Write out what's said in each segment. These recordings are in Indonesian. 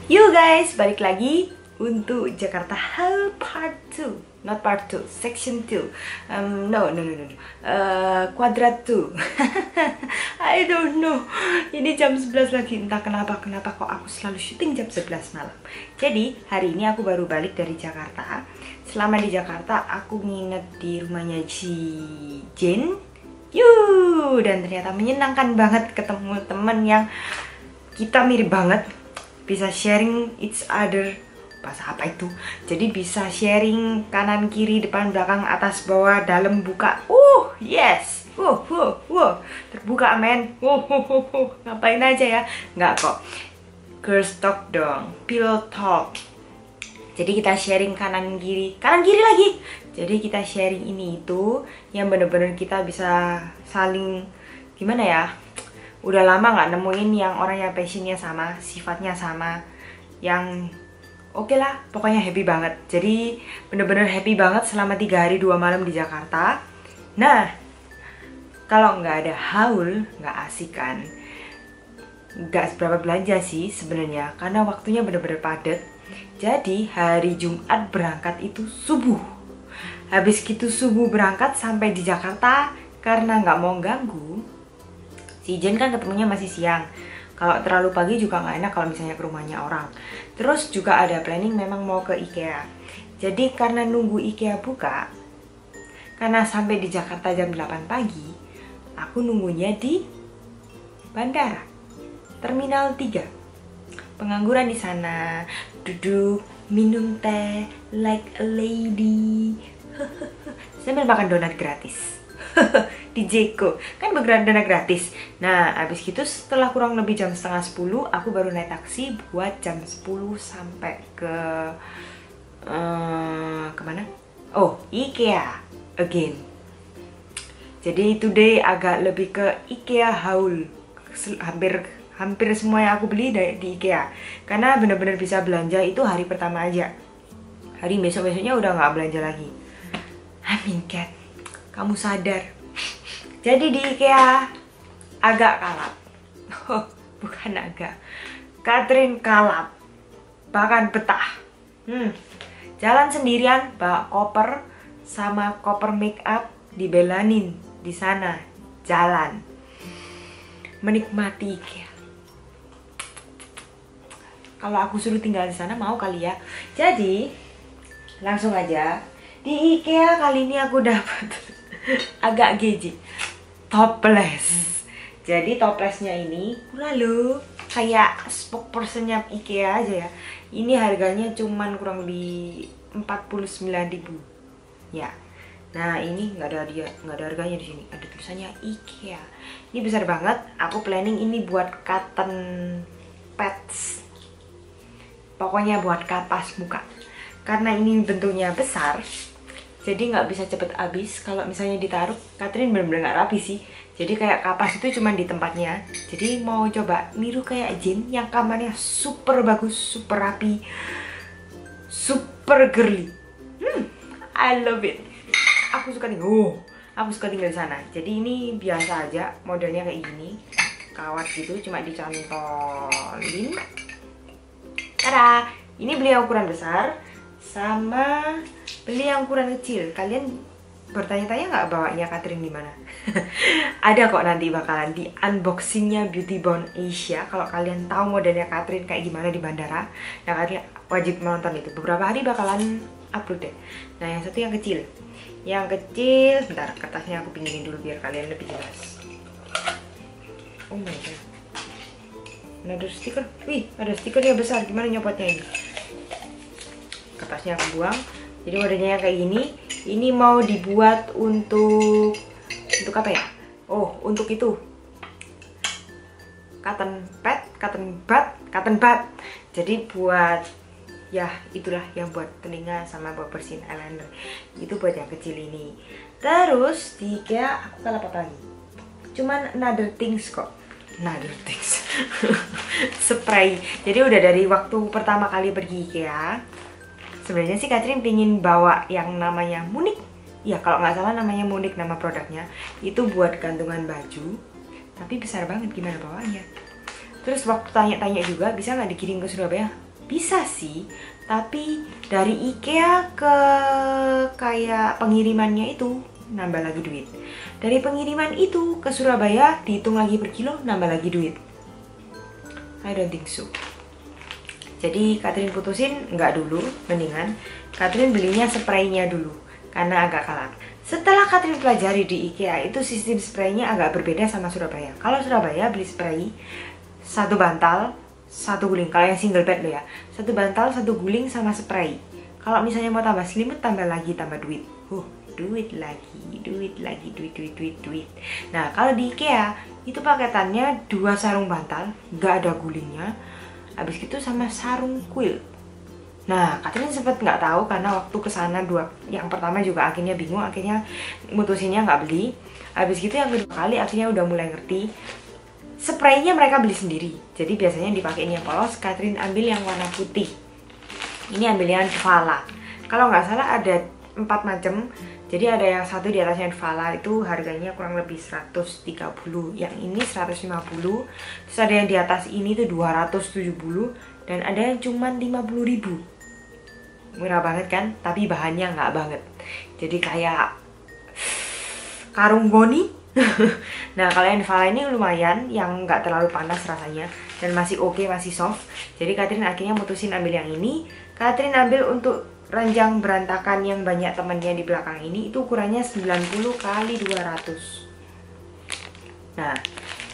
You guys, balik lagi untuk Jakarta Hall Part 2. Not Part 2, Section 2. No. Quadrat 2. I don't know. Ini jam 11 lagi, entah kenapa kok aku selalu syuting jam 11 malam. Jadi, hari ini aku baru balik dari Jakarta. Selama di Jakarta, aku nginep di rumahnya Ci Jin. Dan ternyata menyenangkan banget ketemu temen yang kita mirip banget. Bisa sharing each other, bahasa apa itu? Jadi bisa sharing kanan kiri, depan belakang, atas bawah, dalam buka. Yes. Terbuka men. Ngapain aja ya? Nggak kok. Girls talk dong. Pillow talk. Jadi kita sharing kanan kiri lagi. Jadi kita sharing ini itu yang bener-bener kita bisa saling gimana ya? Udah lama nggak nemuin yang orang yang passionnya sama, sifatnya sama, yang oke lah, pokoknya happy banget. Jadi bener-bener happy banget selama 3 hari 2 malam di Jakarta. Nah, kalau nggak ada haul, nggak asik kan. Nggak seberapa belanja sih sebenarnya, karena waktunya bener-bener padat. Jadi hari Jumat berangkat itu subuh. Habis gitu subuh berangkat sampai di Jakarta, karena nggak mau ganggu. Si Jen kan ketemunya masih siang. Kalau terlalu pagi juga nggak enak kalau misalnya ke rumahnya orang. Terus juga ada planning memang mau ke IKEA. Jadi karena nunggu IKEA buka, karena sampai di Jakarta jam 8 pagi, aku nunggunya di bandara, Terminal 3. Pengangguran di sana, duduk, minum teh, like a lady, sambil makan donat gratis. Di Jeko kan bergerak dana gratis. Nah abis gitu setelah kurang lebih jam setengah 10 aku baru naik taksi buat jam 10 sampai ke kemana? IKEA again. Jadi today agak lebih ke IKEA haul. Hampir semua yang aku beli di IKEA, karena bener-bener bisa belanja itu hari pertama aja. Hari besok-besoknya udah nggak belanja lagi. Amin Kat, kamu sadar. Jadi di IKEA agak kalap. Bukan agak. Catherine kalap. Bahkan betah. Jalan sendirian, bawa koper sama koper make up, dibelanin di sana. Jalan. Menikmati IKEA. Kalau aku suruh tinggal di sana mau kali ya. Jadi langsung aja. Di IKEA kali ini aku dapat agak geji, toples. Jadi toplesnya ini lalu kayak spokespersonnya IKEA aja ya. Ini harganya cuman kurang lebih 49.000 ya. Nah ini nggak ada harganya di sini. Ada tulisannya IKEA. Ini besar banget. Aku planning ini buat cotton pads. Pokoknya buat kapas muka. Karena ini bentuknya besar, jadi nggak bisa cepet habis. Kalau misalnya ditaruh, Catherine bener-bener nggak rapi sih. Jadi kayak kapas itu cuma di tempatnya. Jadi mau coba niru kayak Jin yang kamarnya super bagus, super rapi, super girly. I love it. Aku suka nih. Aku suka tinggal di sana. Jadi ini biasa aja, modelnya kayak gini, kawat gitu, cuma dicantolin. Tada! Ini beli yang ukuran besar sama beli yang ukuran kecil. Kalian bertanya-tanya nggak bawanya Catherine di mana? Ada kok nanti bakalan di unboxingnya Beauty Bound Asia. Kalau kalian tahu modelnya Catherine kayak gimana di bandara, nah kalian wajib menonton itu. Beberapa hari bakalan upload deh. Nah yang satu yang kecil. Yang kecil, bentar kertasnya aku pinggangin dulu biar kalian lebih jelas. Oh my god. Ada stiker. Wih, ada stikernya besar. Gimana nyopotnya ini? Kertasnya aku buang. Jadi wadahnya kayak gini. Ini mau dibuat untuk apa ya? Untuk itu. Cotton bud. Jadi buat ya itulah yang buat telinga sama buat bersihin eyeliner. Itu buat yang kecil ini. Terus di IKEA aku kalah apa lagi? Cuman another things kok. Spray. Jadi udah dari waktu pertama kali pergi IKEA, sebenarnya sih Catherine pengen bawa yang namanya Munich. Ya kalau nggak salah namanya Munich nama produknya. Itu buat gantungan baju. Tapi besar banget, gimana bawanya. Terus waktu tanya-tanya juga bisa nggak dikirim ke Surabaya, Bisa sih, tapi dari IKEA ke kayak pengirimannya itu nambah lagi duit. Dari pengiriman itu ke Surabaya dihitung lagi per kilo, nambah lagi duit. I don't think so. Jadi Catherine putusin nggak dulu, mendingan Catherine belinya spraynya dulu karena agak kalah. Setelah Catherine pelajari di IKEA itu sistem spraynya agak berbeda sama Surabaya. Kalau Surabaya beli spray satu bantal, satu guling. Kalau yang single bed lo ya, satu bantal, satu guling sama spray. Kalau misalnya mau tambah selimut, tambah lagi, tambah duit. Duit lagi, duit. Nah kalau di IKEA itu paketannya 2 sarung bantal, nggak ada gulingnya. Habis gitu sama sarung kuil. Nah, Catherine sempat nggak tahu karena waktu kesana yang pertama juga akhirnya bingung, akhirnya mutusinnya nggak beli. Habis gitu yang kedua kali akhirnya udah mulai ngerti. Spraynya mereka beli sendiri. Jadi biasanya dipakein yang polos, Catherine ambil yang warna putih. Ini ambil yang Dvala. Kalau nggak salah ada 4 macam. Jadi ada yang satu di atasnya Dvala itu harganya kurang lebih 130. Yang ini 150. Terus ada yang di atas ini tuh 270 dan ada yang cuman 50.000. Murah banget kan? Tapi bahannya nggak banget. Jadi kayak karung goni. Nah kalau yang Dvala ini lumayan, yang nggak terlalu panas rasanya dan masih oke, masih soft. Jadi Catherine akhirnya mutusin ambil yang ini. Catherine ambil untuk ranjang berantakan yang banyak temannya di belakang ini, itu ukurannya 90 kali 200. Nah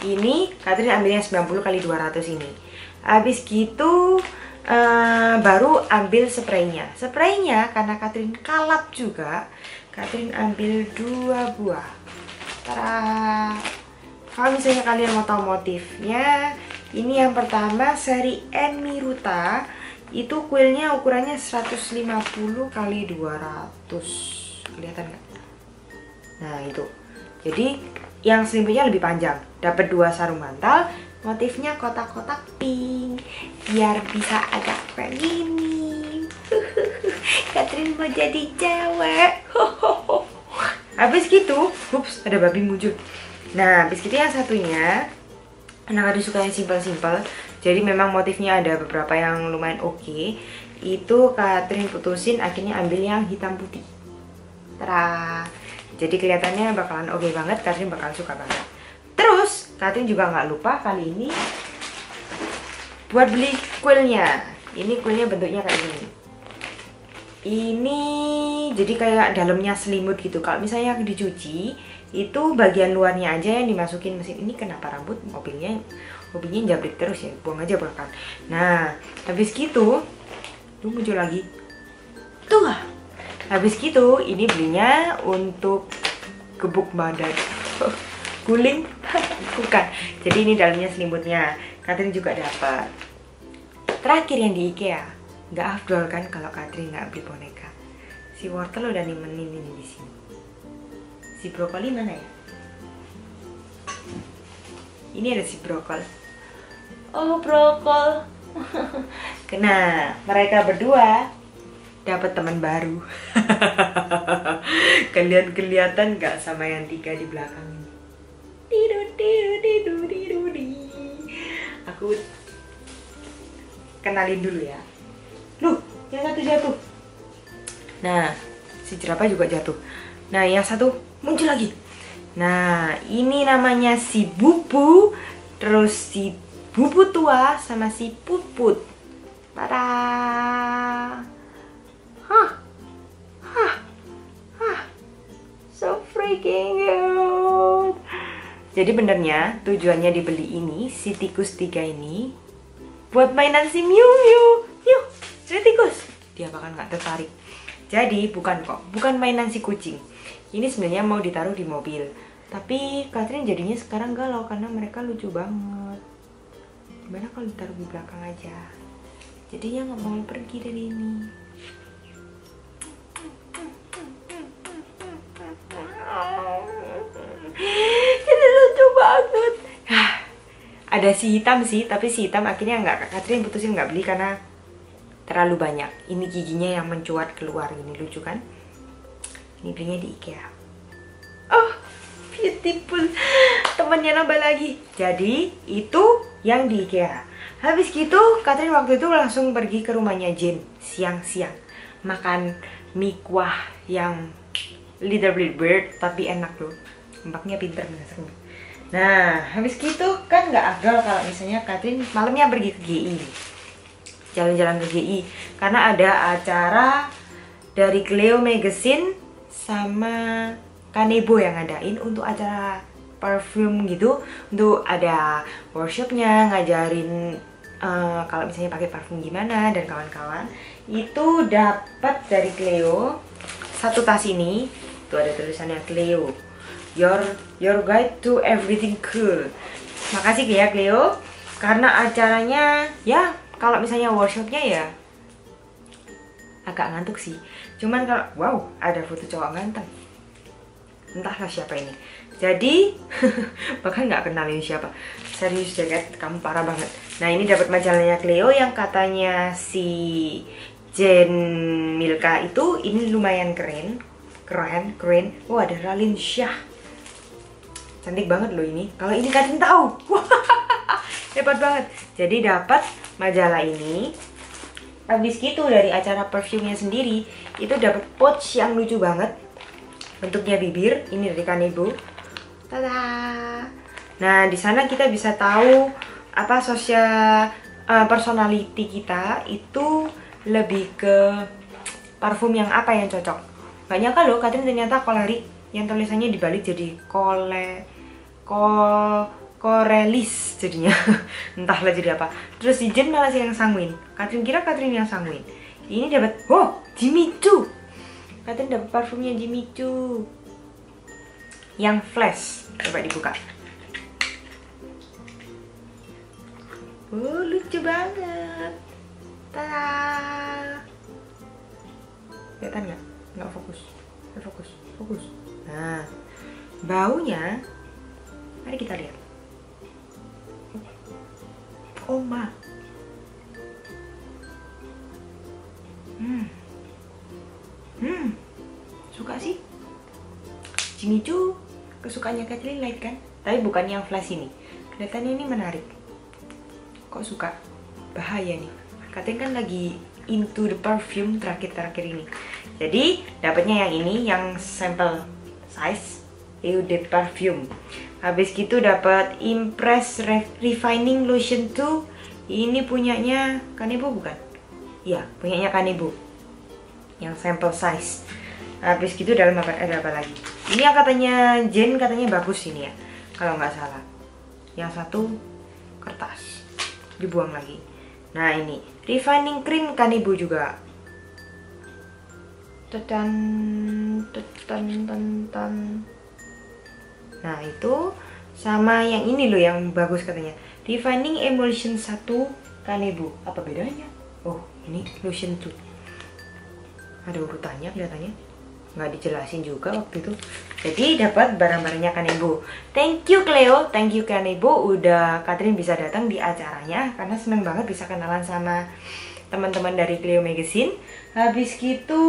ini Catherine ambilnya 90 kali 200 ini. Habis gitu baru ambil spraynya. Spraynya karena Catherine kalap juga, Catherine ambil 2 buah. Tara. Kalau misalnya kalian mau tahu motifnya, ini yang pertama seri N Miruta. Itu kuilnya ukurannya 150 kali 200. Kelihatan nggak? Nah itu. Jadi yang selimutnya lebih panjang. Dapat 2 sarung bantal. Motifnya kotak-kotak pink. Biar bisa agak feminin. Catherine mau jadi cewek. Habis gitu, ups, ada babi muncul. Nah, habis gitu yang satunya, anak-anak suka yang simpel-simpel. Jadi memang motifnya ada beberapa yang lumayan oke. Itu Catherine putusin akhirnya ambil yang hitam putih. Tara. Jadi kelihatannya bakalan oke banget, Catherine bakal suka banget. Terus Catherine juga nggak lupa kali ini buat beli kuilnya. Ini kuilnya bentuknya kayak gini. Ini jadi kayak dalamnya selimut gitu. Kalau misalnya dicuci, itu bagian luarnya aja yang dimasukin mesin. Ini kenapa rambut mobilnya jabrik terus ya, buang aja bahkan. Nah habis gitu tuh muncul lagi tuh. Habis gitu ini belinya untuk gebuk badan. Guling bukan. Jadi ini dalamnya selimutnya. Catherine juga dapat. Terakhir yang di IKEA, nggak afdol kan kalau Catherine nggak beli boneka. Si wortel udah nemenin ini di sini. Si brokoli mana ya? Ini ada si brokol. Oh brokol. Nah mereka berdua dapat teman baru. Kalian kelihatan nggak sama yang 3 di belakang ini? Aku kenalin dulu ya. Loh, yang satu jatuh. Nah, si jerapah juga jatuh. Nah, yang satu muncul lagi. Nah, ini namanya si Bubu, terus si Bubu tua sama si Puput. Tada. So freaking good. Jadi benernya tujuannya dibeli ini, si tikus 3 ini, buat mainan si Miu Miu. Yuk, si tikus. Dia bakal nggak tertarik. Jadi bukan mainan si kucing. Ini sebenarnya mau ditaruh di mobil. Tapi Catherine jadinya sekarang galau karena mereka lucu banget. Gimana kalau ditaruh di belakang aja? Jadinya nggak mau pergi dari ini. Jadi lucu banget. Ada si hitam sih, tapi si hitam akhirnya nggak, Catherine putusin nggak beli karena terlalu banyak. Ini giginya yang mencuat keluar, ini lucu kan? Ini belinya di IKEA. Oh, beautiful. Temannya nambah lagi. Jadi itu yang di IKEA. Habis gitu Catherine waktu itu langsung pergi ke rumahnya Jane siang-siang makan mie kuah yang Little Bird tapi enak loh, mbaknya pinter masaknya. Nah habis gitu kan nggak agak kalau misalnya Catherine malamnya pergi ke GI, jalan-jalan ke GI karena ada acara dari Cleo Magazine sama Kanebo yang ngadain untuk acara parfum gitu, untuk ada workshopnya ngajarin kalau misalnya pakai parfum gimana dan kawan-kawan. Itu dapat dari Cleo satu tas ini, tuh ada tulisannya Cleo, your guide to everything cool. Makasih ya Cleo, karena acaranya ya kalau misalnya workshopnya ya agak ngantuk sih. Cuman kalau wow ada foto cowok ganteng, entahlah siapa ini. Jadi bahkan nggak kenalin siapa. Serius Jacket, kamu parah banget. Nah ini dapat majalahnya Cleo yang katanya si Jane Milka itu ini lumayan keren. Oh ada Raline Shah, cantik banget loh ini. Kalau ini kalian tahu, hebat banget. Jadi dapat majalah ini. Habis gitu dari acara perfumnya sendiri itu dapat pouch yang lucu banget, bentuknya bibir. Ini dari Kanebo. Tada. Nah di sana kita bisa tahu apa sosial personality kita itu lebih ke parfum yang apa yang cocok. Gak nyangka loh Catherine ternyata kolerik, yang tulisannya dibalik jadi korelis jadinya. Entahlah jadi apa. Terus si Jen malah yang sanguin. Catherine kira Catherine yang sanguin. Ini dapat Jimmy Choo. Catherine dapat parfumnya Jimmy Choo yang flash. Coba dibuka. Lucu banget. Tada. Kelihatan nggak? Nggak fokus. Fokus. Nah, baunya, mari kita lihat. Oma. Suka sih. Jimmy Choo kesukaannya Catherine light kan? Tapi bukan yang flash ini. Kelihatannya ini menarik. Kok suka? Bahaya nih. Catherine kan lagi into the perfume terakhir ini. Jadi dapatnya yang ini, yang sample size Eau de Parfum. Habis gitu dapat Impress Refining Lotion 2. Ini punyanya Kanebo bukan? Iya, punyanya Kanebo. Yang sample size. Habis gitu dalam ada apa lagi? Ini yang katanya Jane katanya bagus ini ya, kalau nggak salah. Yang satu kertas, dibuang lagi. Nah ini Refining Cream Kanebo juga. Nah itu sama yang ini loh yang bagus katanya, Refining Emulsion 1 Kanebo. Apa bedanya? Oh ini lotion 2. Ada urutannya kelihatannya, nggak dijelasin juga waktu itu. Jadi dapat barang-barangnya Kanebo. Thank you Cleo, thank you Kanebo udah Catherine bisa datang di acaranya, karena seneng banget bisa kenalan sama teman-teman dari Cleo Magazine. Habis gitu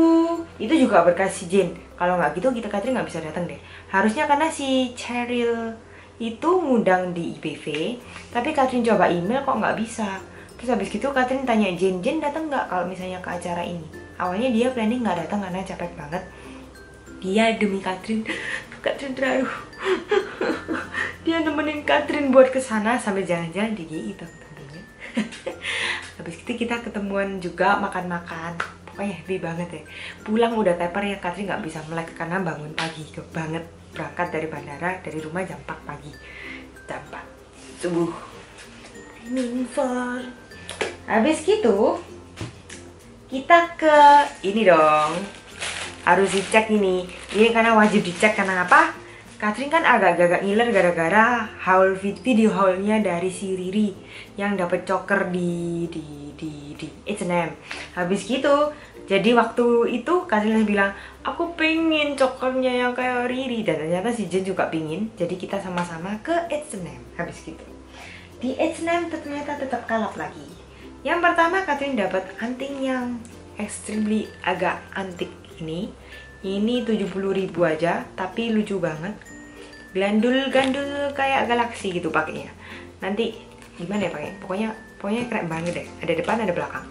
itu juga berkat si Jane. Kalau nggak gitu kita Catherine nggak bisa datang deh. Harusnya karena si Cheryl itu ngundang di IPV, tapi Catherine coba email kok nggak bisa. Terus habis gitu Catherine tanya Jane datang nggak kalau misalnya ke acara ini. Awalnya dia planning nggak datang karena capek banget. Dia demi Catherine terharu. Dia nemenin Catherine buat kesana sambil jalan-jalan di GI tentunya. Habis itu kita ketemuan juga makan-makan. Pokoknya happy banget ya. Pulang udah tepar ya, Catherine nggak bisa melek karena bangun pagi banget. Berangkat dari bandara, dari rumah jam 4 pagi. Jam 4 subuh. Habis gitu kita ke ini dong. Harus dicek ini karena wajib dicek. karena apa? Catherine kan agak-agak ngiler gara-gara video haulnya dari si Riri yang dapat choker di H&M. Habis gitu, jadi waktu itu Catherine bilang, aku pengen chokernya yang kayak Riri, dan ternyata si Jen juga pingin. Jadi kita sama-sama ke H&M. Habis gitu di H&M ternyata tetap kalap lagi. Yang pertama Catherine dapat anting yang extremely agak antik ini. Ini 70.000 aja, tapi lucu banget. Gandul kayak galaksi gitu pakainya. Nanti gimana ya pakai? Pokoknya Pokoknya keren banget deh. Ada depan, ada belakang.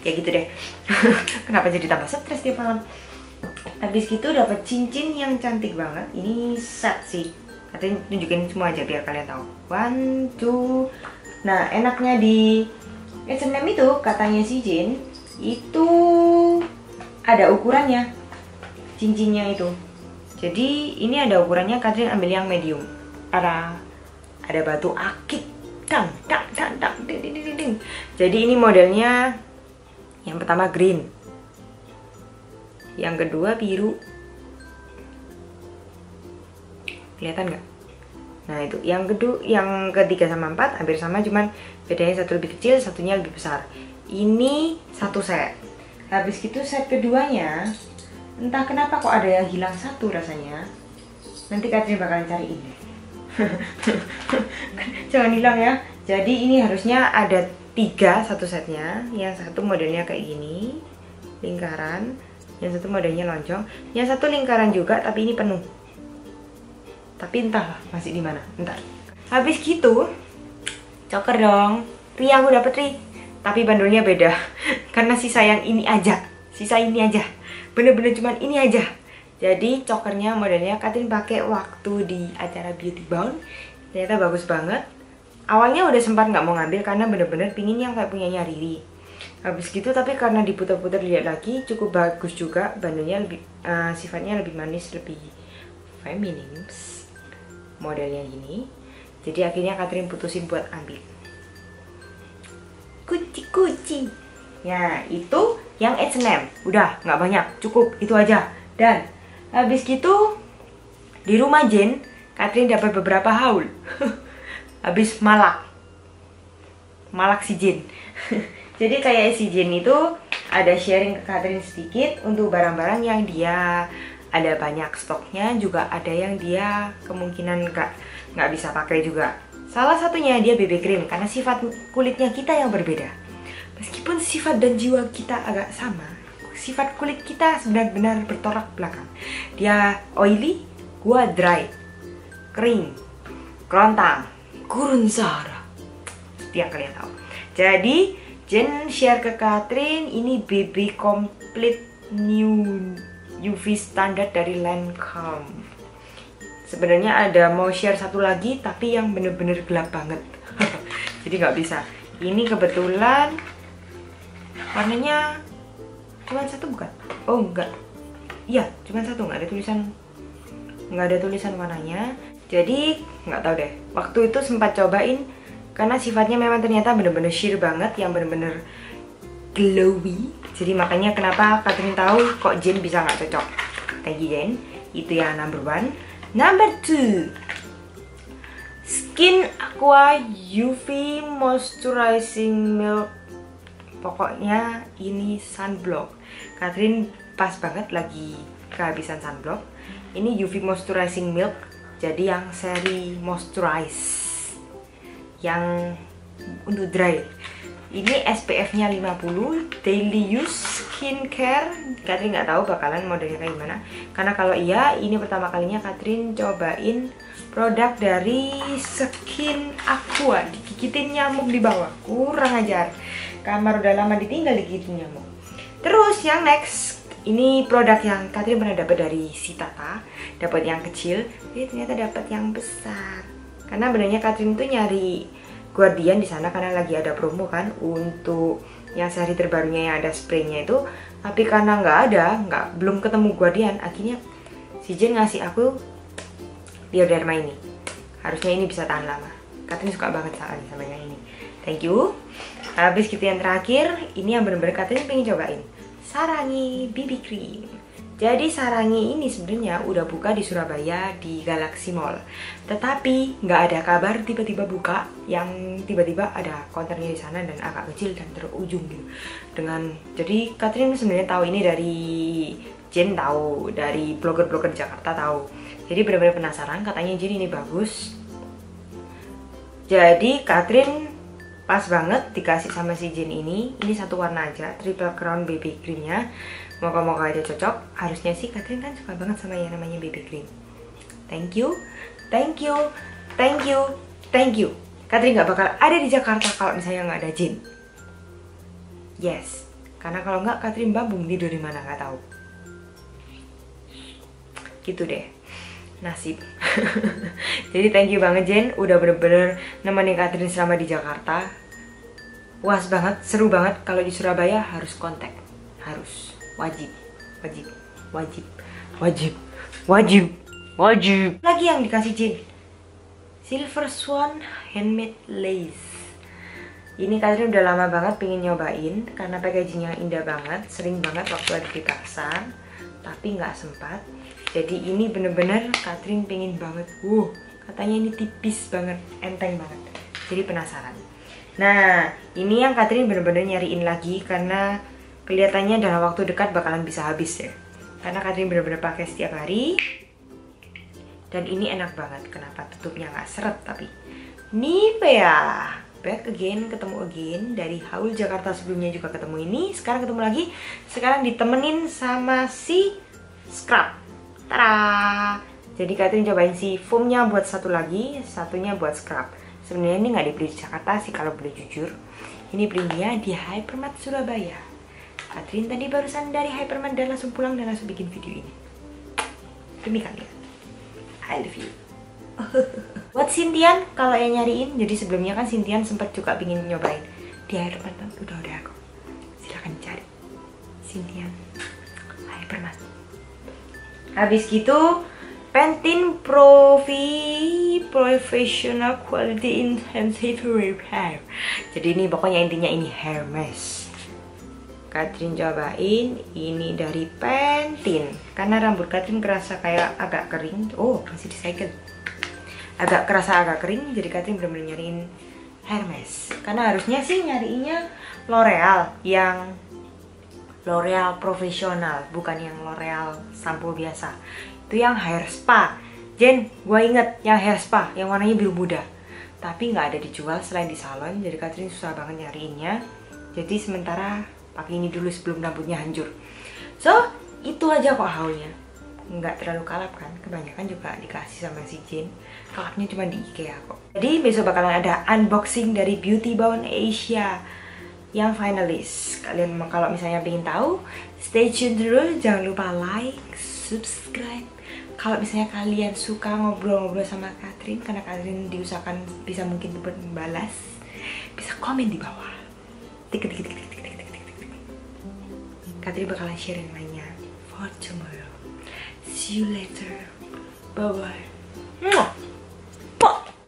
Ya gitu deh. Kenapa jadi tambah stres tiap malam? Habis gitu dapat cincin yang cantik banget. Ini set sih. Katanya tunjukin semua aja biar kalian tahu. 1, 2. Nah, enaknya di H&M itu katanya si Jin itu ada ukurannya cincinnya itu. Jadi ini ada ukurannya. Katrin ambil yang medium. Ada batu akik. Ding. Jadi ini modelnya yang pertama green, yang kedua biru. Kelihatan nggak? Nah itu yang ketiga sama 4 hampir sama, cuman bedanya satu lebih kecil, satunya lebih besar. Ini satu set. Habis gitu set keduanya entah kenapa kok ada yang hilang satu rasanya. Nanti Katrin bakalan cariin. Jangan hilang ya. Jadi ini harusnya ada 3 satu setnya. Yang satu modelnya kayak gini, lingkaran. Yang satu modelnya lonjong. Yang satu lingkaran juga, tapi ini penuh. Tapi entahlah masih di mana. Entar. Habis gitu, coker dong. Ri, aku dapet Ri. Tapi bandulnya beda. Karena sisa yang ini aja. Sisa ini aja. Bener-bener cuman ini aja. Jadi cokernya modelnya Katrin pakai waktu di acara Beauty Bound. Ternyata bagus banget. Awalnya udah sempat nggak mau ngambil karena bener-bener pingin yang kayak punyanya Riri. Habis gitu tapi karena diputar-putar lihat lagi cukup bagus juga. Bandulnya lebih sifatnya lebih manis, lebih feminim. Modelnya gini. Jadi akhirnya Katrin putusin buat ambil. Kuci. Ya itu yang H&M. Udah nggak banyak, cukup itu aja. Dan habis gitu di rumah Jen, Katrin dapat beberapa haul. Habis malak si Jen. Jadi kayak si Jen itu ada sharing ke Katrin sedikit untuk barang-barang yang dia ada banyak stoknya, juga ada yang dia kemungkinan nggak bisa pakai juga. Salah satunya dia BB cream karena sifat kulitnya kita yang berbeda. Meskipun sifat dan jiwa kita agak sama, sifat kulit kita benar-benar bertolak belakang. Dia oily, gua dry, kering, kerontang, gurun Zara. Yang kalian tahu. Jadi Jen share ke Katrin ini BB Complete New UV Standard dari Lancome. Sebenarnya ada mau share satu lagi tapi yang bener-bener gelap banget. Jadi nggak bisa. Ini kebetulan warnanya cuma satu bukan? Oh enggak. Iya, cuma satu, nggak ada tulisan warnanya. Jadi nggak tahu deh. Waktu itu sempat cobain karena sifatnya memang ternyata bener-bener sheer banget, yang bener-bener glowy. Jadi makanya kenapa Katrin tahu kok Jen bisa nggak cocok. Thank you Jen. Itu yang number 1. Number 2, Skin Aqua UV Moisturizing Milk. Pokoknya ini sunblock. Katrin pas banget lagi kehabisan sunblock. Ini UV Moisturizing Milk. Jadi yang seri moisturize, yang untuk dry. Ini SPF-nya 50, daily use skincare. Katrin nggak tahu bakalan modelnya kayak gimana. Karena kalau iya, ini pertama kalinya Katrin cobain produk dari Skin Aqua. Digigitin nyamuk di bawah, kurang ajar. Kamar udah lama ditinggal digigitin nyamuk. Terus yang next, ini produk yang Katrin pernah dapat dari si Tata. Dapat yang kecil, ternyata dapat yang besar. Karena benernya Katrin tuh nyari Guardian di sana karena lagi ada promo kan untuk yang seri terbarunya yang ada spraynya itu. Tapi karena belum ketemu Guardian, akhirnya si Jen ngasih aku Bioderma ini. Harusnya ini bisa tahan lama. Katrin suka banget sama yang ini. Thank you. Habis gitu yang terakhir, ini yang bener-bener Katrin pengen cobain. Sarangi BB Cream. Jadi Sarangi ini sebenarnya udah buka di Surabaya di Galaxy Mall. Tetapi nggak ada kabar tiba-tiba buka, yang tiba-tiba ada konternya di sana dan agak kecil dan terujung gitu. Jadi Katrin sebenarnya tahu ini dari Jen, tahu dari blogger-blogger Jakarta tahu. Jadi benar-benar penasaran, katanya Jen ini bagus. Jadi Katrin pas banget dikasih sama si Jen ini satu warna aja, Triple Crown BB Creamnya. Moga-moga aja cocok. Harusnya sih Katrin kan suka banget sama yang namanya BB Cream. Thank you. Thank you, thank you, thank you. Katrin nggak bakal ada di Jakarta kalau misalnya nggak ada Jin. Yes, karena kalau nggak Katrin babung tidur di mana nggak tahu. Gitu deh, nasib. Jadi thank you banget Jen, udah bener-bener nemenin Katrin selama di Jakarta. Puas banget, seru banget. Kalau di Surabaya harus kontak, harus, wajib, wajib, wajib, wajib, wajib, wajib. Lagi yang dikasih Jen, Silver Swan Handmade Lace. Ini Katrin udah lama banget pengen nyobain karena packagingnya indah banget. Sering banget waktu ada di pasar, tapi nggak sempat. Jadi ini bener-bener Katrin pengen banget. Katanya ini tipis banget, enteng banget. Jadi penasaran. Nah, ini yang Katrin bener-bener nyariin lagi karena kelihatannya dalam waktu dekat bakalan bisa habis ya. Karena Katrin bener-bener pakai setiap hari. Dan ini enak banget. Kenapa tutupnya nggak seret tapi Nivea. Back again, ketemu again. Dari Haul Jakarta sebelumnya juga ketemu ini. Sekarang ketemu lagi. Sekarang ditemenin sama si scrub. Tada! Jadi Katrin cobain si foamnya buat satu lagi, satunya buat scrub. Sebenarnya ini nggak dibeli di Jakarta sih kalau boleh jujur. Ini belinya di Hypermart Surabaya. Katrin tadi barusan dari Hypermart dan langsung pulang dan langsung bikin video ini. Demi kalian. I love you. Buat Sintian kalau yang nyariin, jadi sebelumnya kan Sintian sempat juga pingin nyobain di Hypermart, udah aku. Silahkan cari Sintian Hypermart. Habis gitu Pantene Professional Quality Intensive Repair. Jadi ini pokoknya intinya ini hair mask. Katrin cobain ini dari Pantene karena rambut Katrin kerasa kayak agak kering. Oh, masih disegel. Agak kerasa agak kering, jadi Katrin bener-bener nyariin hair mask. Karena harusnya sih nyariinnya L'Oreal, yang L'Oreal profesional, bukan yang L'Oreal sampo biasa. Itu yang hair spa. Jen, gue inget yang hair spa, yang warnanya biru muda. Tapi nggak ada dijual selain di salon, jadi Katrin susah banget nyariinnya. Jadi sementara pakai ini dulu sebelum rambutnya hancur. So, itu aja kok haulnya. Nggak terlalu kalap kan, kebanyakan juga dikasih sama si Jin. Kalapnya cuma di IKEA kok. Jadi besok bakalan ada unboxing dari Beauty Bound Asia yang finalis. Kalian kalau misalnya pengen tahu, stay tune terus, jangan lupa like, subscribe. Kalau misalnya kalian suka ngobrol-ngobrol sama Katrin, karena Katrin diusahakan bisa mungkin membalas, bisa komen di bawah. Katrin bakalan share yang lainnya for tomorrow. See you later. Bye bye.